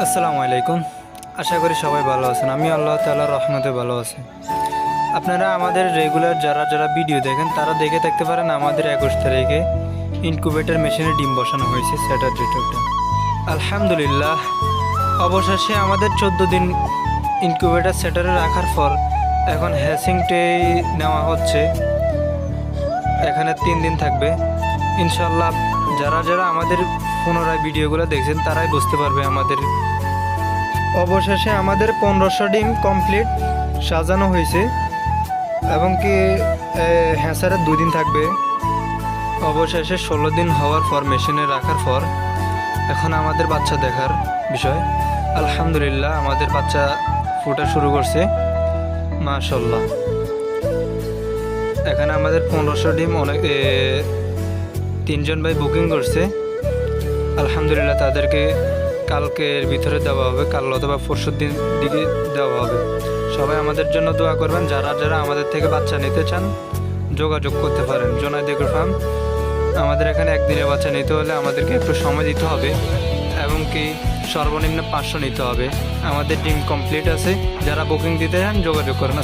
আসসালামু আলাইকুম। আশা করি সবাই ভালো আছেন। আমি আল্লাহ তাআলার রহমতে ভালো আছি। আপনারা আমাদের রেগুলার যারা ভিডিও দেখেন তারা দেখে থাকতে পারেন আমাদের 21 তারিখে ইনকিউবেটর মেশিনে ডিম বসানো হয়েছে স্যাটারডেটা। আলহামদুলিল্লাহ, অবশেষে আমাদের 14 দিন ইনকিউবেটর সেটারে রাখার পর এখন হ্যাসিংটে নেওয়া হচ্ছে। এখানে 3 দিন থাকবে ইনশাল্লাহ। যারা আমাদের পুনরায় ভিডিওগুলো দেখছেন তারাই বুঝতে পারবে আমাদের। অবশেষে আমাদের 1500 ডিম কমপ্লিট সাজানো হয়েছে এবং কি হ্যাঁসারে 2 দিন থাকবে। অবশেষে 16 দিন হওয়ার পর মেশিনে রাখার পর এখন আমাদের বাচ্চা দেখার বিষয়। আলহামদুলিল্লাহ, আমাদের বাচ্চা ফুটা শুরু করছে মাশাআল্লাহ। এখানে আমাদের 1500 ডিম অনেক 3জন ভাই বুকিং করছে। আলহামদুলিল্লাহ, তাদেরকে কালকের ভিতরে দেওয়া হবে, কাল অথবা পরশুর দিন দিকে দেওয়া হবে। সবাই আমাদের জন্য দোয়া করবেন। যারা আমাদের থেকে বাচ্চা নিতে চান যোগাযোগ করতে পারেন। Junaid agro farm. আমাদের এখানে একদিনের বাচ্চা নিতে হলে আমাদেরকে একটু সময় দিতে হবে এবং কি সর্বনিম্ন 500 নিতে হবে। আমাদের ডিম কমপ্লিট আছে। যারা বুকিং দিতে চান যোগাযোগ করেন।